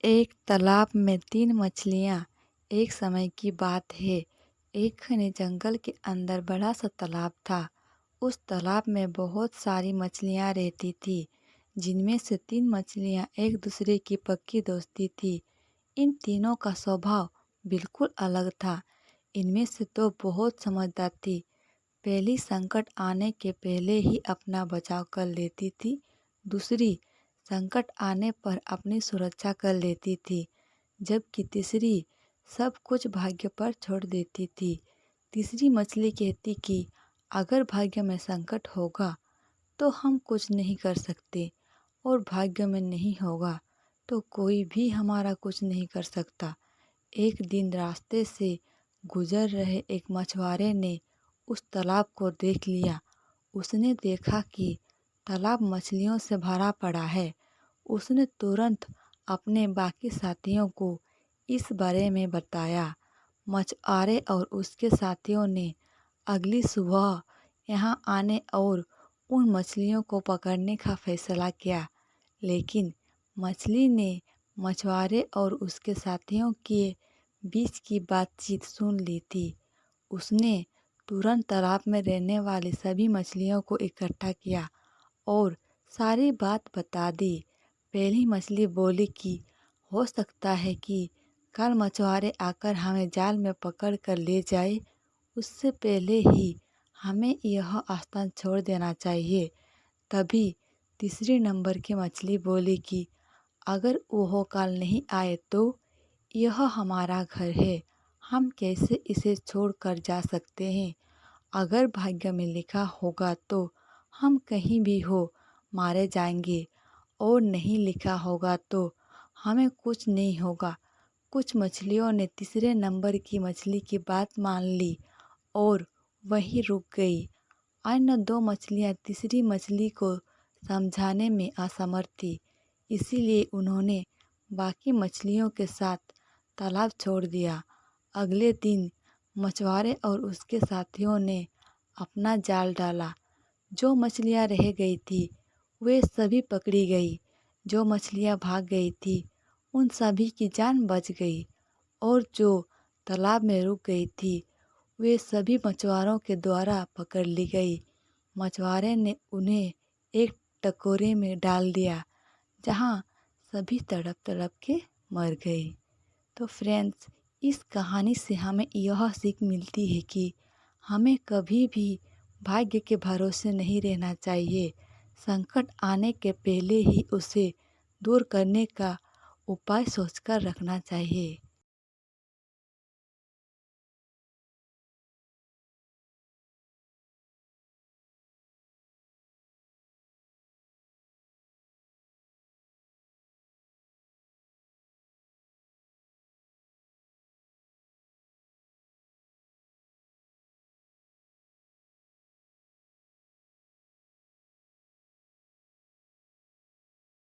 एक तालाब में 3 मछलियाँ। एक समय की बात है। एक घने जंगल के अंदर बड़ा सा तालाब था। उस तालाब में बहुत सारी मछलियाँ रहती थी, जिनमें से 3 मछलियाँ एक दूसरे की पक्की दोस्ती थी। इन तीनों का स्वभाव बिल्कुल अलग था। इनमें से दो बहुत समझदार थी। पहली संकट आने के पहले ही अपना बचाव कर लेती थी। दूसरी संकट आने पर अपनी सुरक्षा कर लेती थी, जबकि तीसरी सब कुछ भाग्य पर छोड़ देती थी। तीसरी मछली कहती कि अगर भाग्य में संकट होगा तो हम कुछ नहीं कर सकते, और भाग्य में नहीं होगा तो कोई भी हमारा कुछ नहीं कर सकता। एक दिन रास्ते से गुजर रहे एक मछुआरे ने उस तालाब को देख लिया। उसने देखा कि तालाब मछलियों से भरा पड़ा है। उसने तुरंत अपने बाकी साथियों को इस बारे में बताया। मछुआरे और उसके साथियों ने अगली सुबह यहाँ आने और उन मछलियों को पकड़ने का फैसला किया। लेकिन मछली ने मछुआरे और उसके साथियों के बीच की बातचीत सुन ली थी। उसने तुरंत तालाब में रहने वाली सभी मछलियों को इकट्ठा किया और सारी बात बता दी। पहली मछली बोली कि हो सकता है कि कल मछुआरे आकर हमें जाल में पकड़ कर ले जाए। उससे पहले ही हमें यह स्थान छोड़ देना चाहिए। तभी तीसरी नंबर की मछली बोली कि अगर वह कल नहीं आए तो यह हमारा घर है, हम कैसे इसे छोड़कर जा सकते हैं। अगर भाग्य में लिखा होगा तो हम कहीं भी हो मारे जाएंगे, और नहीं लिखा होगा तो हमें कुछ नहीं होगा। कुछ मछलियों ने तीसरे नंबर की मछली की बात मान ली और वहीं रुक गई। अन्य दो मछलियाँ तीसरी मछली को समझाने में असमर्थ थी, इसीलिए उन्होंने बाकी मछलियों के साथ तालाब छोड़ दिया। अगले दिन मछुआरे और उसके साथियों ने अपना जाल डाला। जो मछलियाँ रह गई थी वे सभी पकड़ी गई। जो मछलियाँ भाग गई थी उन सभी की जान बच गई, और जो तालाब में रुक गई थी वे सभी मछुआरों के द्वारा पकड़ ली गई। मछुआरे ने उन्हें एक टकोरे में डाल दिया, जहाँ सभी तड़प तड़प के मर गए। तो फ्रेंड्स, इस कहानी से हमें यह सीख मिलती है कि हमें कभी भी भाग्य के भरोसे नहीं रहना चाहिए। संकट आने के पहले ही उसे दूर करने का उपाय सोचकर रखना चाहिए।